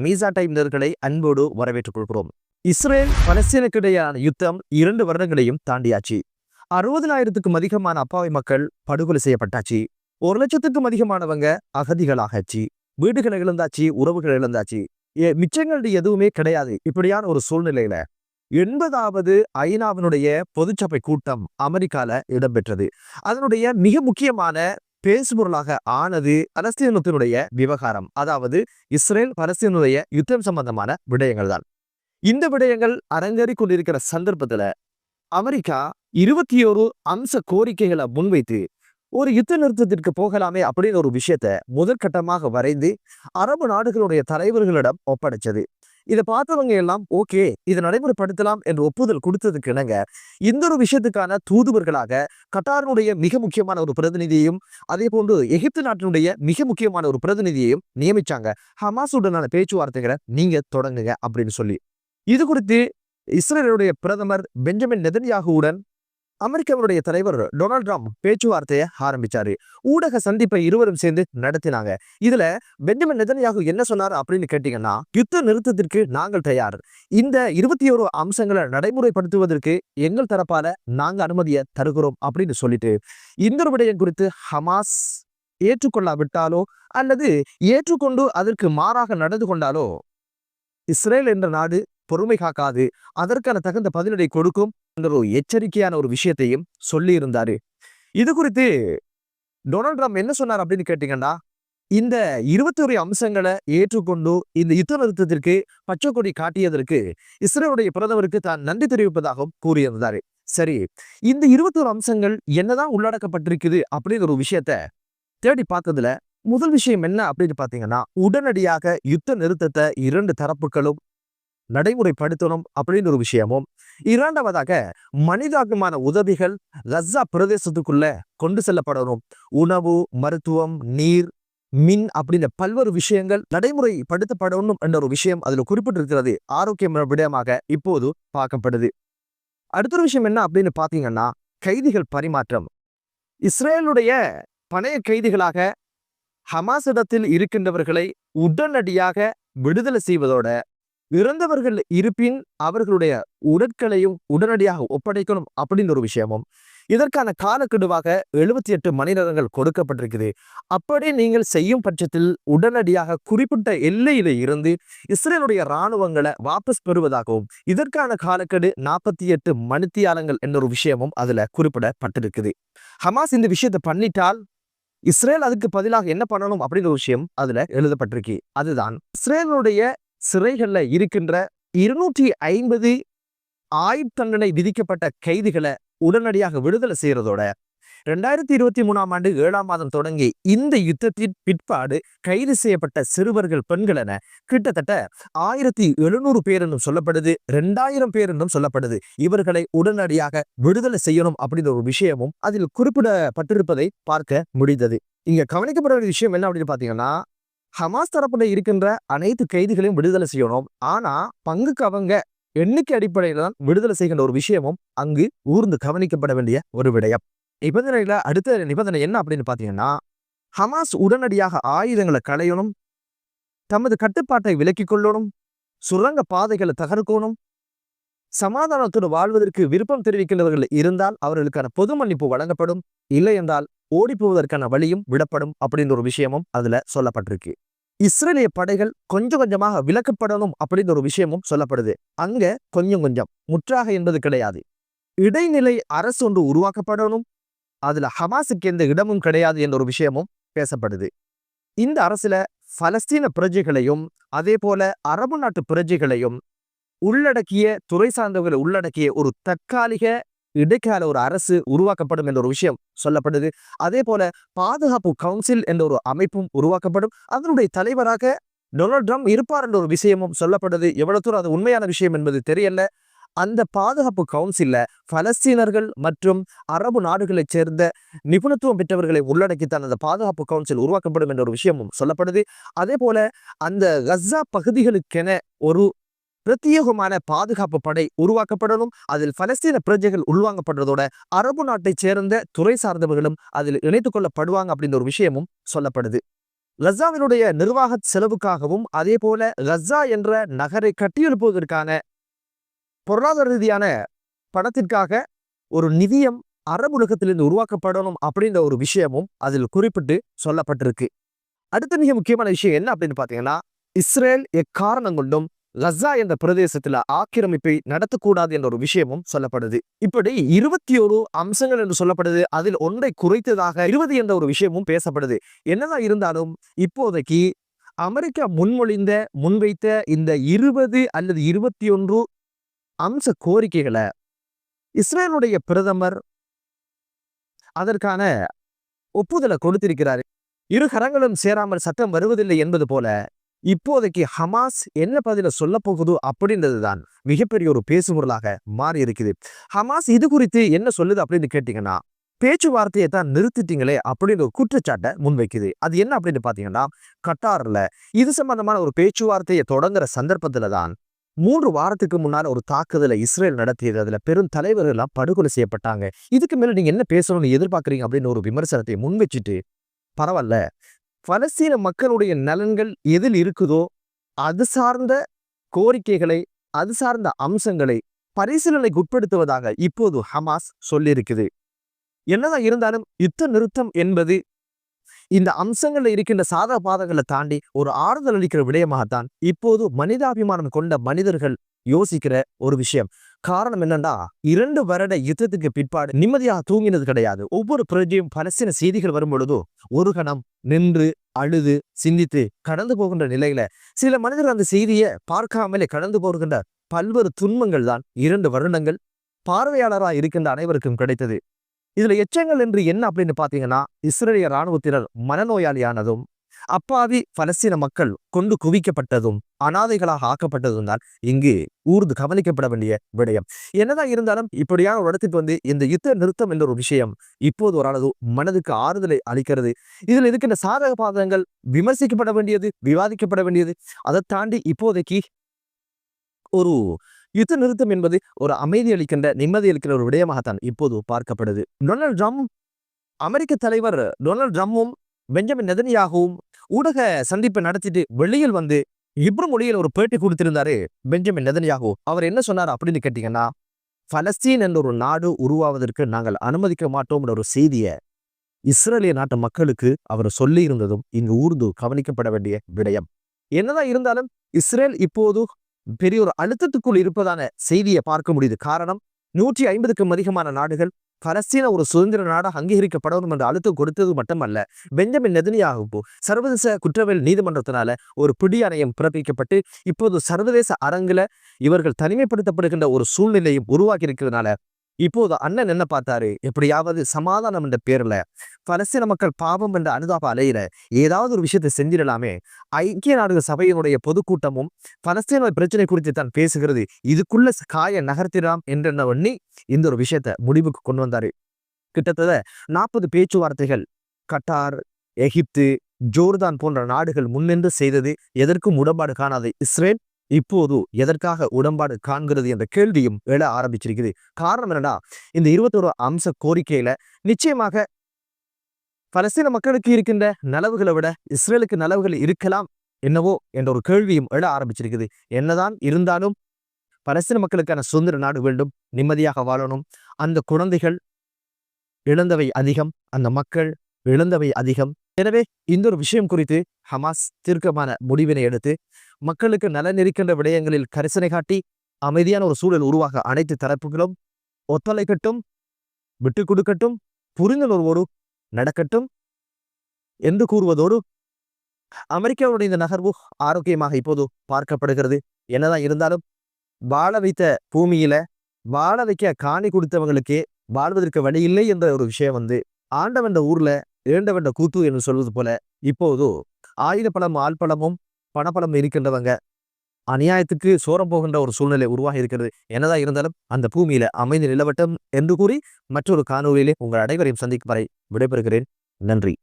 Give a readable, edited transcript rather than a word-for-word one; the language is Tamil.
மீசா டைம்லர்களை அன்போடு வரவேற்றுக் கொள்கிறோம். இஸ்ரேல் பலஸ்தீனுக்கிடையான யுத்தம் 2 வருடங்களையும் தாண்டியாச்சு. 60,000க்கும் அதிகமான அப்பாவி மக்கள் படுகொலை செய்யப்பட்டாச்சு. 1,00,000க்கும் அதிகமானவங்க அகதிகளாகாச்சு. வீடுகளை இழந்தாச்சு, உறவுகளை இழந்தாச்சு. மிச்சங்கள் எதுவுமே கிடையாது. இப்படியான ஒரு சூழ்நிலையில 80வது ஐநாவினுடைய பொதுச்சபை கூட்டம் அமெரிக்கால இடம்பெற்றது. அதனுடைய மிக முக்கியமான பேசுபொருளாக ஆனது பலஸ்தீனத்தினுடைய விவகாரம், அதாவது இஸ்ரேல் பலஸ்தீனுடைய யுத்தம் சம்பந்தமான விடயங்கள் தான். இந்த விடயங்கள் அரங்கேறி கொண்டிருக்கிற சந்தர்ப்பத்துல அமெரிக்கா 21 அம்ச கோரிக்கைகளை முன்வைத்து ஒரு யுத்த நிறுத்தத்திற்கு போகலாமே அப்படின்னு ஒரு விஷயத்த முதற்கட்டமாக வரைந்து அரபு நாடுகளுடைய தலைவர்களிடம் ஒப்படைச்சது. இதை பார்த்தவங்க எல்லாம் ஓகே, இதை நடைமுறைப்படுத்தலாம் என்று ஒப்புதல் கொடுத்ததுக்கு இணங்க இந்த ஒரு விஷயத்துக்கான தூதுவர்களாக கட்டாரினுடைய மிக முக்கியமான ஒரு பிரதிநிதியையும் அதே போன்று எகிப்து நாட்டினுடைய மிக முக்கியமான ஒரு பிரதிநிதியையும் நியமிச்சாங்க. ஹமாஸுடனான பேச்சுவார்த்தைகளை நீங்க தொடங்குங்க அப்படின்னு சொல்லி. இது குறித்து இஸ்ரேலுடைய பிரதமர் பெஞ்சமின் நெதன்யாகுவுடன் அமெரிக்காவுடைய தலைவர் டொனால்ட் ட்ரம்ப் பேச்சுவார்த்தையை ஆரம்பிச்சாரு. ஊடக சந்திப்பை இருவரும் சேர்ந்து நடத்தினாங்க. இதுல பெஞ்சமின் நெதன்யாகு என்ன சொன்னார் அப்படின்னு கேட்டீங்கன்னா, யுத்த நிறுத்தத்திற்கு நாங்கள் தயார், இந்த 21 அம்சங்களை நடைமுறைப்படுத்துவதற்கு எங்கள் தரப்பால நாங்க அனுமதியை தருகிறோம் அப்படின்னு சொல்லிட்டு இந்த ஒரு விடயம் குறித்து ஹமாஸ் ஏற்றுக்கொள்ளாவிட்டாலோ அல்லது ஏற்றுக்கொண்டு அதற்கு மாறாக நடந்து கொண்டாலோ இஸ்ரேல் என்ற நாடு பொறுமை காக்காது, அதற்கான தகுந்த பதிலடை கொடுக்கும் என்ற ஒரு எச்சரிக்கையான ஒரு விஷயத்தையும் சொல்லி இருந்தாரு. இது குறித்து டொனால்ட் ட்ரம்ப் என்ன சொன்னார் அப்படின்னு கேட்டீங்கன்னா, இந்த 21 அம்சங்களை ஏற்றுக்கொண்டு இந்த யுத்த நிறுத்தத்திற்கு பச்சை கொடி காட்டியதற்கு இஸ்ரேலுடைய பிரதமருக்கு தான் நன்றி தெரிவிப்பதாகவும் கூறியிருந்தாரு. சரி, இந்த 21 அம்சங்கள் என்னதான் உள்ளடக்கப்பட்டிருக்குது அப்படின்னு ஒரு விஷயத்த தேடி பார்த்ததுல முதல் விஷயம் என்ன அப்படின்னு பாத்தீங்கன்னா, உடனடியாக யுத்த நிறுத்தத்தை 2 தரப்புகளும் நடைமுறைப்படுத்தணும் அப்படின்னு ஒரு விஷயமும், இரண்டாவதாக மனிதாபிமான உதவிகள் கஸா பிரதேசத்துக்குள்ள கொண்டு செல்லப்படணும். உணவு, மருத்துவம், நீர், மின் அப்படின்னு பல்வேறு விஷயங்கள் நடைமுறைப்படுத்தப்படணும் என்ற ஒரு விஷயம் அதுல குறிப்பிட்டிருக்கிறது. ஆரோக்கியம் விடயமாக இப்போது பார்க்கப்படுது. அடுத்த ஒரு விஷயம் என்ன அப்படின்னு பாத்தீங்கன்னா, கைதிகள் பரிமாற்றம். இஸ்ரேலுடைய பணைய கைதிகளாக ஹமாஸ் இடத்தில் இருக்கின்றவர்களை உடனடியாக விடுதலை செய்வதோட இறந்தவர்கள் இருப்பின் அவர்களுடைய உடற்களையும் உடனடியாக ஒப்படைக்கணும் அப்படின்னு ஒரு விஷயமும், இதற்கான காலக்கெடுவாக 78 மணி நேரங்கள் கொடுக்கப்பட்டிருக்குது. அப்படி நீங்கள் செய்யும் பட்சத்தில் உடனடியாக குறிப்பிட்ட எல்லையில இருந்து இஸ்ரேலுடைய இராணுவங்களை வாபஸ் பெறுவதாகவும், இதற்கான காலக்கெடு 48 மணித்தியாலங்கள் என்ற ஒரு விஷயமும் அதுல குறிப்பிடப்பட்டிருக்குது. ஹமாஸ் இந்த விஷயத்தை பண்ணிட்டால் இஸ்ரேல் அதுக்கு பதிலாக என்ன பண்ணணும் அப்படின்னு ஒரு விஷயம் அதுல எழுதப்பட்டிருக்கு. அதுதான் இஸ்ரேலுடைய சிறைகள்ல இருக்கின்ற 250 ஆயுள் தண்டனை விதிக்கப்பட்ட கைதிகளை உடனடியாக விடுதலை செய்யறதோட 2023ஆம் ஆண்டு 7ஆம் மாதம் தொடங்கி இந்த யுத்தத்தின் பிற்பாடு கைது செய்யப்பட்ட சிறுவர்கள், பெண்கள் என கிட்டத்தட்ட 1700 பேர் என்றும் சொல்லப்படுது, 2000 பேர் என்றும் சொல்லப்படுது. இவர்களை உடனடியாக விடுதலை செய்யணும் அப்படின்ற ஒரு விஷயமும் அதில் குறிப்பிடப்பட்டிருப்பதை பார்க்க முடிந்தது. இங்க கவனிக்கப்பட வேண்டிய விஷயம் என்ன அப்படின்னு பாத்தீங்கன்னா, ஹமாஸ் தரப்புல இருக்கின்ற அனைத்து கைதிகளையும் விடுதலை செய்யணும். ஆனா பங்குக்கு அவங்க எண்ணிக்கை அடிப்படையில தான் விடுதலை செய்கின்ற ஒரு விஷயமும் அங்கு ஊர்ந்து கவனிக்கப்பட வேண்டிய ஒரு விடயம். நிபந்தனையில அடுத்த நிபந்தனை என்ன அப்படின்னு பாத்தீங்கன்னா, ஹமாஸ் உடனடியாக ஆயுதங்களை களையணும், தமது கட்டுப்பாட்டை விலக்கிக் கொள்ளணும், சுரங்க பாதைகளை தகர்க்கணும், சமாதானத்தோடு வாழ்வதற்கு விருப்பம் தெரிவிக்கின்றவர்கள் இருந்தால் அவர்களுக்கான பொது மன்னிப்பு வழங்கப்படும், இல்லை என்றால் ஓடி போவதற்கான வழியும் விடப்படும் அப்படின்ற ஒரு விஷயமும் அதுல சொல்லப்பட்டிருக்கு. இஸ்ரேலிய படைகள் கொஞ்சம் கொஞ்சமாக விலக்கப்படணும் அப்படின்ற ஒரு விஷயமும் சொல்லப்படுது. அங்க கொஞ்சம் கொஞ்சம், முற்றாக என்பது கிடையாது. இடைநிலை அரசு ஒன்று உருவாக்கப்படணும், அதுல ஹமாஸுக்கு எந்த இடமும் கிடையாது என்ற ஒரு விஷயமும் பேசப்படுது. இந்த அரசுல பலஸ்தீன பிரஜைகளையும் அதே போல அரபு நாட்டு பிரஜைகளையும் உள்ளடக்கிய, துறை சார்ந்தவர்களை உள்ளடக்கிய ஒரு தற்காலிக இடைக்கால ஒரு அரசு உருவாக்கப்படும் என்ற ஒரு விஷயம் சொல்லப்படுது. அதே போல பாதுகாப்பு கவுன்சில் என்ற ஒரு அமைப்பும் உருவாக்கப்படும். அதனுடைய தலைவராக டொனால்ட் ட்ரம்ப் இருப்பார் என்ற ஒரு விஷயமும் சொல்லப்படுது. எவ்வளவு தூரம் அது உண்மையான விஷயம் என்பது தெரியல. அந்த பாதுகாப்பு கவுன்சில்ல பலஸ்தீனர்கள் மற்றும் அரபு நாடுகளைச் சேர்ந்த நிபுணத்துவம் பெற்றவர்களை உள்ளடக்கித்தான் அந்த பாதுகாப்பு கவுன்சில் உருவாக்கப்படும் என்ற ஒரு விஷயமும் சொல்லப்படுது. அதே போல அந்த கஸா பகுதிகளுக்கென ஒரு பிரத்யேகமான பாதுகாப்பு படை உருவாக்கப்படணும். அதில் பலஸ்தீன பிரஜைகள் உள்வாங்கப்படுறதோட அரபு நாட்டை சேர்ந்த துறை சார்ந்தவர்களும் அதில் இணைத்துக் கொள்ளப்படுவாங்க அப்படின்ற ஒரு விஷயமும் சொல்லப்படுது. கஸாவினுடைய நிர்வாக செலவுக்காகவும் அதே போல கஸா என்ற நகரை கட்டியெழுப்புவதற்கான பொருளாதார ரீதியான பணத்திற்காக ஒரு நிதியம் அரபு உலகத்திலிருந்து உருவாக்கப்படணும் அப்படின்ற ஒரு விஷயமும் அதில் குறிப்பிட்டு சொல்லப்பட்டிருக்கு. அடுத்த மிக முக்கியமான விஷயம் என்ன அப்படின்னு பாத்தீங்கன்னா, இஸ்ரேல் எக்காரணம் கொண்டும் கஸா என்ற பிரதேசத்துல ஆக்கிரமிப்பை நடத்தக்கூடாது என்ற ஒரு விஷயமும் சொல்லப்படுது. இப்படி 21 அம்சங்கள் என்று சொல்லப்படுது. அதில் ஒன்றை குறைத்ததாக 20 என்ற ஒரு விஷயமும் பேசப்படுது. என்னதான் இருந்தாலும் இப்போதைக்கு அமெரிக்கா முன்வைத்த இந்த 20 அல்லது 21 அம்ச கோரிக்கைகளை இஸ்ரேலுடைய பிரதமர் அதற்கான ஒப்புதலை கொடுத்திருக்கிறார். இரு கரங்களும் சேராமல் சட்டம் வருவதில்லை என்பது போல இப்போதைக்கு ஹமாஸ் என்ன பதில சொல்ல போகுது அப்படின்றதுதான் மிகப்பெரிய ஒரு பேசுபொருளாக மாறி இருக்குது. ஹமாஸ் இது குறித்து என்ன சொல்லுது அப்படின்னு கேட்டீங்கன்னா, பேச்சுவார்த்தையை தான் நிறுத்திட்டீங்களே அப்படின்ற ஒரு குற்றச்சாட்டை முன்வைக்குது. அது என்ன அப்படின்னு பாத்தீங்கன்னா, கட்டார்ல இது சம்பந்தமான ஒரு பேச்சுவார்த்தையை தொடங்குற சந்தர்ப்பத்துல தான் 3 வாரத்துக்கு முன்னால ஒரு தாக்குதலை இஸ்ரேல் நடத்தியது. அதுல பெரும் தலைவர்கள் எல்லாம் படுகொலை செய்யப்பட்டாங்க. இதுக்கு மேல நீங்க என்ன பேசணும்னு எதிர்பார்க்கறீங்க அப்படின்னு ஒரு விமர்சனத்தை முன்வச்சுட்டு, பரவாயில்ல, பலஸ்தீன மக்களுடைய நலன்கள் எதில் இருக்குதோ அது சார்ந்த கோரிக்கைகளை, அது சார்ந்த அம்சங்களை பரிசீலனைக்கு உட்படுத்துவதாக இப்போது ஹமாஸ் சொல்லியிருக்குது. என்னதான் இருந்தாலும் யுத்த நிறுத்தம் என்பது இந்த அம்சங்கள்ல இருக்கின்ற சாதக பாதங்களை தாண்டி ஒரு ஆறுதல் அளிக்கிற விடயமாகத்தான் இப்போது மனிதாபிமானம் கொண்ட மனிதர்கள் யோசிக்கிற ஒரு விஷயம். காரணம் என்னன்னா, 2 வருட யுத்தத்துக்கு பிற்பாடு நிம்மதியாக தூங்கினது கிடையாது. ஒவ்வொரு பிரஜையும் பலஸ்தீன செய்திகள் வரும் பொழுதோ ஒரு கணம் நின்று அழுது சிந்தித்து கடந்து போகின்ற நிலையில சில மனிதர்கள் அந்த செய்தியை பார்க்காமலே கடந்து போகின்ற பல்வேறு துன்பங்கள் தான் 2 வருடங்கள் பார்வையாளராக இருக்கின்ற அனைவருக்கும் கிடைத்தது. இதுல எச்சங்கள் என்று என்ன அப்படின்னு பாத்தீங்கன்னா, இஸ்ரேலிய இராணுவத்தினர் மனநோயாளியானதும், அப்பாவி பலஸ்தீன மக்கள் கொண்டு குவிக்கப்பட்டதும், அனாதைகளாக ஆக்கப்பட்டதும் தான் இங்கு ஊர்ந்து கவனிக்கப்பட வேண்டிய விடயம். என்னதான் இருந்தாலும் இப்படியான ஒரு இடத்துக்கு இந்த யுத்த நிறுத்தம் என்ற ஒரு விஷயம் இப்போது ஓரளவு மனதுக்கு ஆறுதலை அளிக்கிறது. இதுல இருக்கின்ற சாதக பாதகங்கள் விமர்சிக்கப்பட வேண்டியது, விவாதிக்கப்பட வேண்டியது. அதை தாண்டி இப்போதைக்கு ஒரு யுத்த நிறுத்தம் என்பது ஒரு அமைதி அளிக்கின்ற, நிம்மதி அளிக்கிற ஒரு விடயமாகத்தான் இப்போது பார்க்கப்படுது. டொனால்ட் ட்ரம்ப், அமெரிக்க தலைவர் டொனால்ட் ட்ரம்பும் பெஞ்சமின் நெதன்யாகுவும் ஊடக சந்திப்பை நடத்திட்டு வெளியில் இப்ரு மொழியில் ஒரு பேட்டி கொடுத்திருந்தாரு பெஞ்சமின் நெதன்யாகு. அவர் என்ன சொன்னார் அப்படின்னு கேட்டீங்கன்னா, பலஸ்தீன் என்ற ஒரு நாடு உருவாவதற்கு நாங்கள் அனுமதிக்க மாட்டோம் ஒரு செய்தியை இஸ்ரேலிய நாட்டு மக்களுக்கு அவர் சொல்லி இருந்ததும் இங்கு ஊர்ந்து கவனிக்கப்பட வேண்டிய விடயம். என்னதான் இருந்தாலும் இஸ்ரேல் இப்போது பெரிய ஒரு அழுத்தத்துக்குள் இருப்பதான செய்தியை பார்க்க முடியுது. காரணம், 150க்கும் அதிகமான நாடுகள் பலஸ்தீன ஒரு சுதந்திர நாடாக அங்கீகரிக்கப்படணும் என்ற அழுத்தம் கொடுத்தது மட்டுமல்ல, பெஞ்சமின் நெதன்யாகு சர்வதேச குற்றவியல் நீதிமன்றத்தினால ஒரு பிடியாணையம் பிறப்பிக்கப்பட்டு இப்போது சர்வதேச அரங்குல இவர்கள் தனிமைப்படுத்தப்படுகின்ற ஒரு சூழ்நிலையும் உருவாக்கி இருக்கிறதுனால இப்போது அண்ணன் என்ன பார்த்தாரு, எப்படியாவது சமாதானம் என்ற பேர்ல பலஸ்தீன மக்கள் பாவம் என்ற அனுதாப அலையில ஏதாவது ஒரு விஷயத்தை செஞ்சிடலாமே, ஐக்கிய நாடுகள் சபையினுடைய பொதுக்கூட்டமும் பலஸ்தீன பிரச்சனை குறித்து தான் பேசுகிறது, இதுக்குள்ள காய நகர்த்திடலாம் என்ற எண்ணி இந்த ஒரு விஷயத்தை முடிவுக்கு கொண்டு வந்தாரு. கிட்டத்தட்ட 40 பேச்சுவார்த்தைகள் கட்டார், எகிப்து, ஜோர்தான் போன்ற நாடுகள் முன்னின்று செய்தது. எதற்கும் உடன்பாடு காணாது இஸ்ரேல் இப்போது எதற்காக உடன்பாடு காண்கிறது என்ற கேள்வியும் எழ ஆரம்பிச்சிருக்குது. காரணம் என்னன்னா, இந்த 21 அம்ச கோரிக்கையில நிச்சயமாக பலஸ்தீன மக்களுக்கு இருக்கின்ற நலவுகளை விட இஸ்ரேலுக்கு நலவுகள் இருக்கலாம் என்னவோ என்ற ஒரு கேள்வியும் எழ ஆரம்பிச்சிருக்குது. என்னதான் இருந்தாலும் பலஸ்தீன மக்களுக்கான சுதந்திர நாடு வேண்டும், நிம்மதியாக வாழணும். அந்த குழந்தைகள் இழந்தவை அதிகம், அந்த மக்கள் இழந்தவை அதிகம். எனவே இந்த ஒரு விஷயம் குறித்து ஹமாஸ் தீர்க்கமான முடிவினை எடுத்து மக்களுக்கு நலன் இருக்கின்ற விடயங்களில் கரிசனை காட்டி அமைதியான ஒரு சூழல் உருவாக அனைத்து தரப்புகளும் ஒத்துழைக்கட்டும், விட்டு கொடுக்கட்டும், புரிந்துணர்வோடு நடக்கட்டும் என்று கூறுவதோடு அமெரிக்காவுடைய இந்த நகர்வு ஆரோக்கியமாக இப்போது பார்க்கப்படுகிறது. என்னதான் இருந்தாலும் வாழ வைத்த பூமியில வாழ வைக்க காணி கொடுத்தவங்களுக்கே வாழ்வதற்கு வழி இல்லை என்ற ஒரு விஷயம் ஆண்டவன் ஊர்ல இரண்டவண்ட கூத்து என்று சொல்வது போல இப்போது ஆயுதப்பலம், ஆள்பலமும் பணப்பலம் இருக்கின்றவங்க அநியாயத்துக்கு சோரம் போகின்ற ஒரு சூழ்நிலை உருவாகி இருக்கிறது. என்னதான் இருந்தாலும் அந்த பூமியில அமைதி நிலவட்டும் என்று கூறி மற்றொரு காணொலியிலே உங்கள் அனைவரையும் சந்திக்கும் வரை விடைபெறுகிறேன். நன்றி.